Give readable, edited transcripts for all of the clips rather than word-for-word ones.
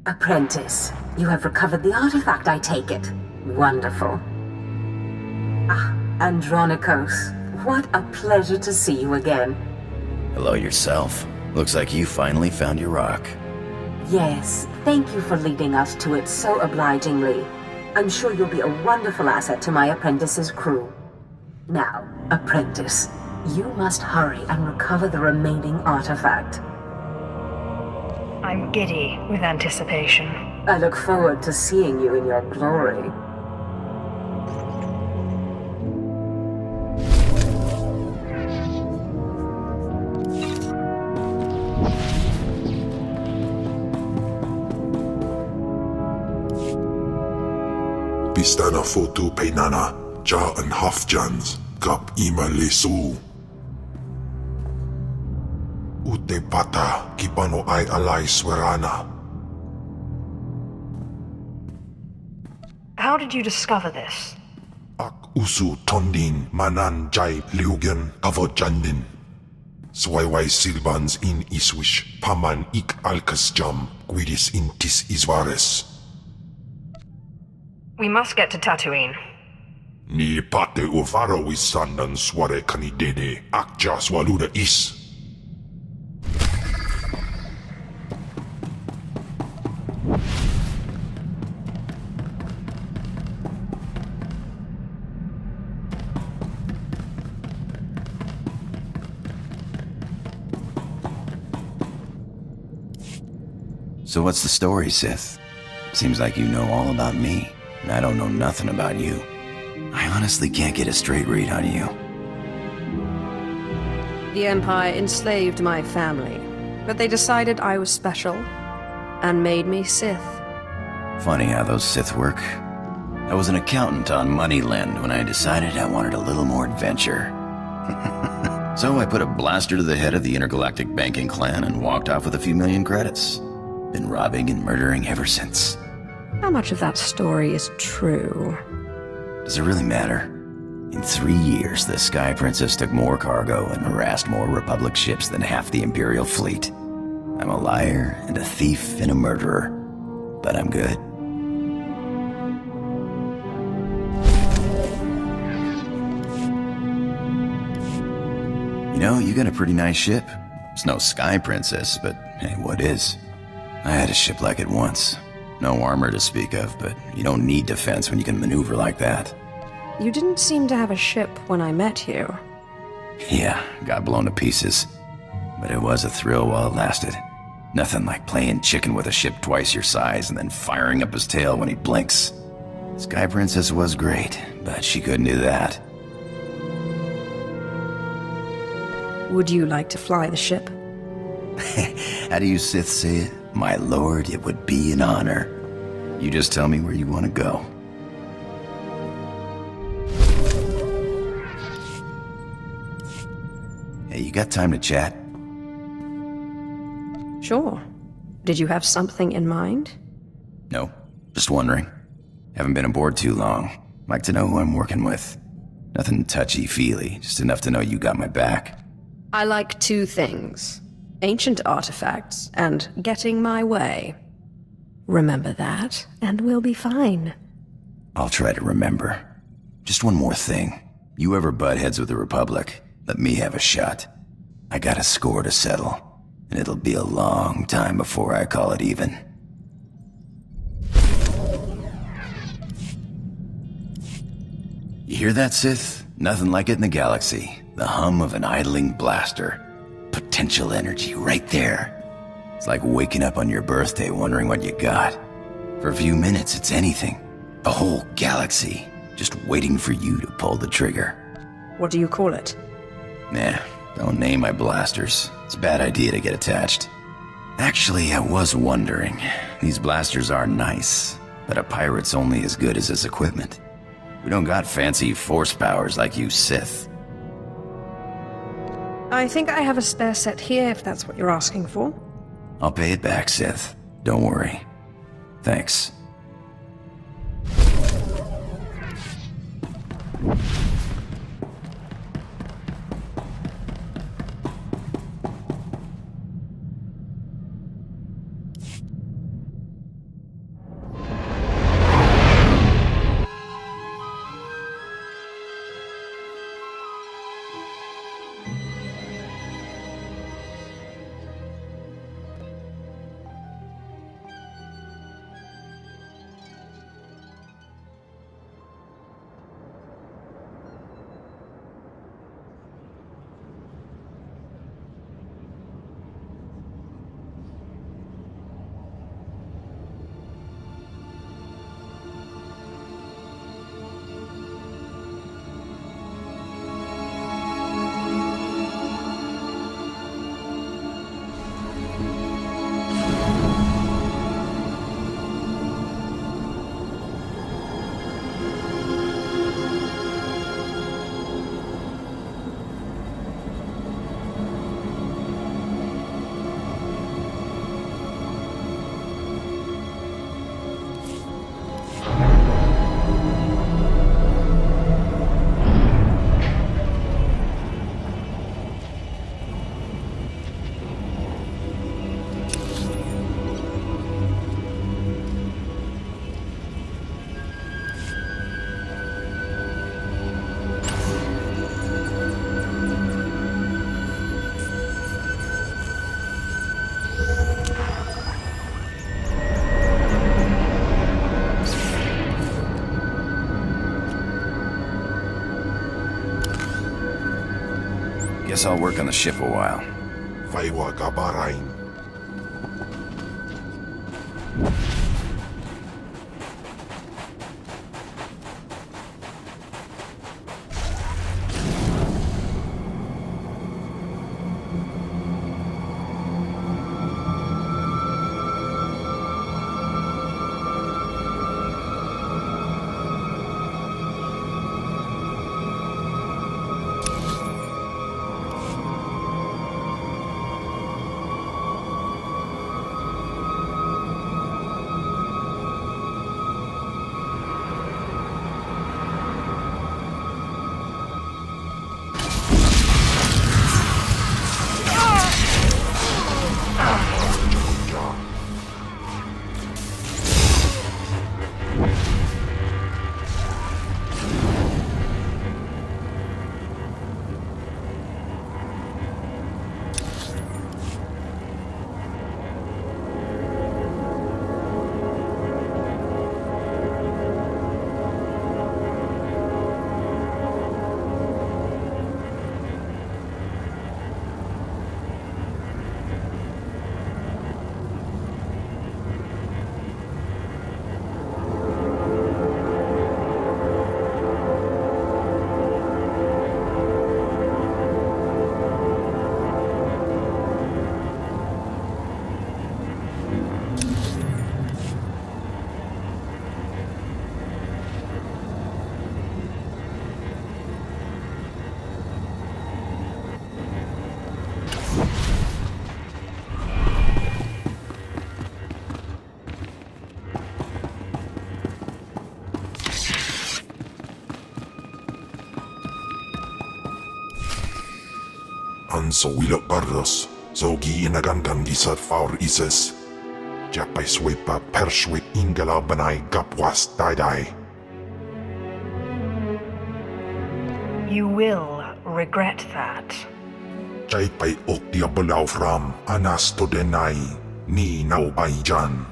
Apprentice, you have recovered the artifact, I take it. Wonderful. Ah, Andronikos, what a pleasure to see you again. Hello yourself. Looks like you finally found your rock. Yes, thank you for leading us to it so obligingly. I'm sure you'll be a wonderful asset to my apprentice's crew. Now, apprentice, you must hurry and recover the remaining artifact. I'm giddy with anticipation. I look forward to seeing you in your glory. Bistana foto peinana, ja en hafjans, kap ima lesu. Ute pata, kipano ay alay swerana. How did you discover this? Ak usu tondin manan jay liugen kavodjandin. Swayway silbans in iswish, paman ik alkas jam, guidis intis isvares. We must get to Tatooine. Ni pate uvaro isandan sware kanidede, akja swaluda is. So what's the story, Sith? Seems like you know all about me, and I don't know nothing about you. I honestly can't get a straight read on you. The Empire enslaved my family, but they decided I was special and made me Sith. Funny how those Sith work. I was an accountant on Moneyland when I decided I wanted a little more adventure. So I put a blaster to the head of the intergalactic banking clan and walked off with a few million credits. Been robbing and murdering ever since. How much of that story is true? Does it really matter? In 3 years, the Sky Princess took more cargo and harassed more Republic ships than half the Imperial fleet. I'm a liar and a thief and a murderer, but I'm good. You know, you got a pretty nice ship. It's no Sky Princess, but hey, what is? I had a ship like it once. No armor to speak of, but you don't need defense when you can maneuver like that. You didn't seem to have a ship when I met you. Yeah, got blown to pieces. But it was a thrill while it lasted. Nothing like playing chicken with a ship twice your size and then firing up his tail when he blinks. Sky Princess was great, but she couldn't do that. Would you like to fly the ship? How do you Sith say it? My lord, it would be an honor. You just tell me where you want to go. Hey, you got time to chat? Sure. Did you have something in mind? No, just wondering. Haven't been aboard too long. Like to know who I'm working with. Nothing touchy-feely, just enough to know you got my back. I like two things. Ancient artifacts and getting my way. Remember that, and we'll be fine. I'll try to remember. Just one more thing. You ever butt heads with the Republic, let me have a shot. I got a score to settle, and it'll be a long time before I call it even. You hear that, Sith? Nothing like it in the galaxy. The hum of an idling blaster. Potential energy right there. It's like waking up on your birthday wondering what you got. For a few minutes, it's anything. A whole galaxy, just waiting for you to pull the trigger. What do you call it? Nah, don't name my blasters. It's a bad idea to get attached. Actually, I was wondering. These blasters are nice, but a pirate's only as good as his equipment. We don't got fancy force powers like you Sith. I think I have a spare set here, if that's what you're asking for. I'll pay it back, Sith. Don't worry. Thanks. Guess I'll work on the ship a while. Faiwa Gabarain. So wilok bardos, so gi inagandan di sa faur ises. Japay swepa perswit ingala banay gapwas daidai. You will regret that. Jay pay ok diabolaw from anas to denay ni naubayjan.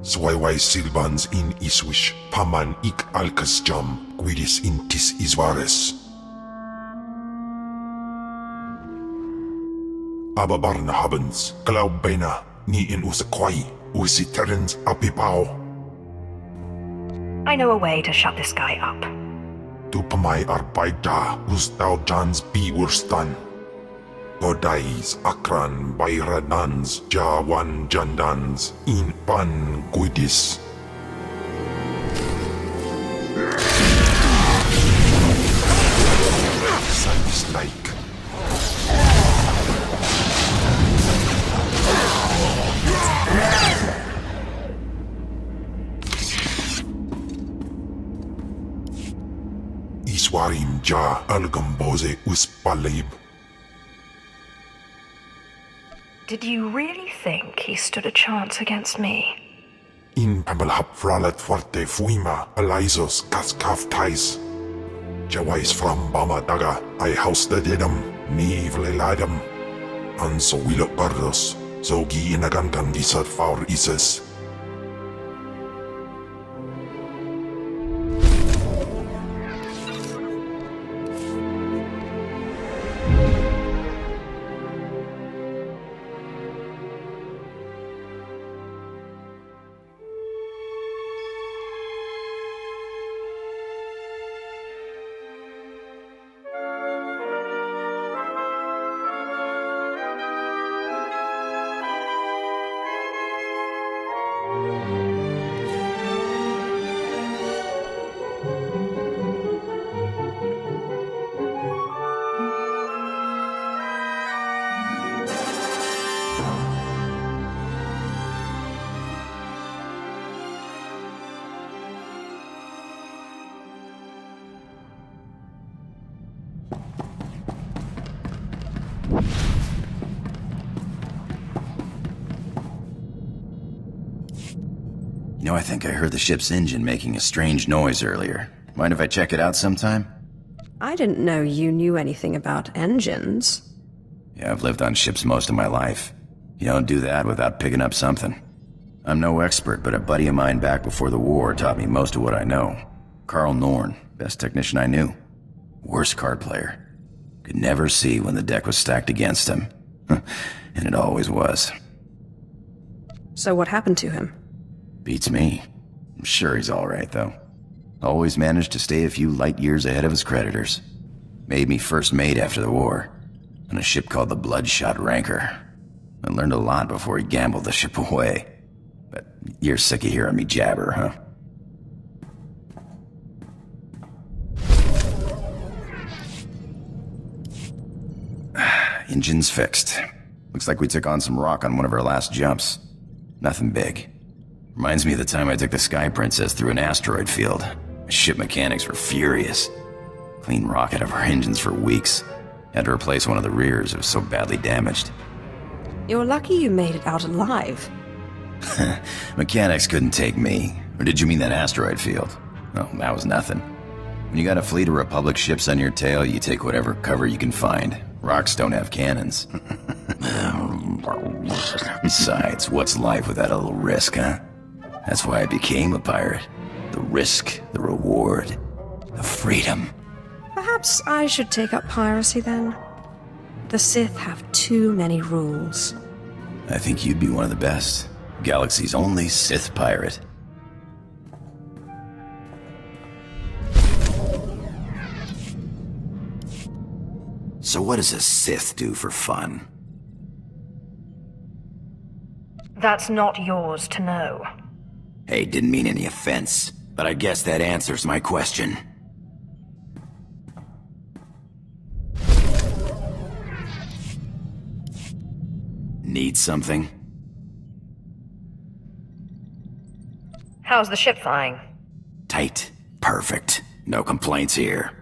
Swayway silbans in iswish paman ik alkas jam guidis intis iswares. Ababar na habens, kalaw bena, ni in usakway, usiterens apipaw. I know a way to shut this guy up. Tu pamay arbayda, ustaw jans biwurstan. Godays akran bayranans, jawan jandans, in pan guidis. Size like. Iswarim ja algamboze uspalib. Did you really think he stood a chance against me? In pamalhap fralat forte fuima alizos kaskaf tais. Jawais from Bama daga I house the dedam ni vleladam. An so wilok bardos, so gi inagandan disat faur ises. You know, I think I heard the ship's engine making a strange noise earlier. Mind if I check it out sometime? I didn't know you knew anything about engines. Yeah, I've lived on ships most of my life. You don't do that without picking up something. I'm no expert, but a buddy of mine back before the war taught me most of what I know. Carl Norn, best technician I knew. Worst card player. Could never see when the deck was stacked against him. And it always was. So what happened to him? Beats me. I'm sure he's alright, though. Always managed to stay a few light years ahead of his creditors. Made me first mate after the war, on a ship called the Bloodshot Ranker. I learned a lot before he gambled the ship away. But you're sick of hearing me jabber, huh? Engine's fixed. Looks like we took on some rock on one of our last jumps. Nothing big. Reminds me of the time I took the Sky Princess through an asteroid field. The ship mechanics were furious. Clean rock out of our engines for weeks. Had to replace one of the rears, it was so badly damaged. You're lucky you made it out alive. Mechanics couldn't take me. Or did you mean that asteroid field? Oh, that was nothing. When you got a fleet of Republic ships on your tail, you take whatever cover you can find. Rocks don't have cannons. Besides, what's life without a little risk, huh? That's why I became a pirate. The risk, the reward, the freedom. Perhaps I should take up piracy then? The Sith have too many rules. I think you'd be one of the best. Galaxy's only Sith pirate. So what does a Sith do for fun? That's not yours to know. Hey, didn't mean any offense, but I guess that answers my question. Need something? How's the ship flying? Tight. Perfect. No complaints here.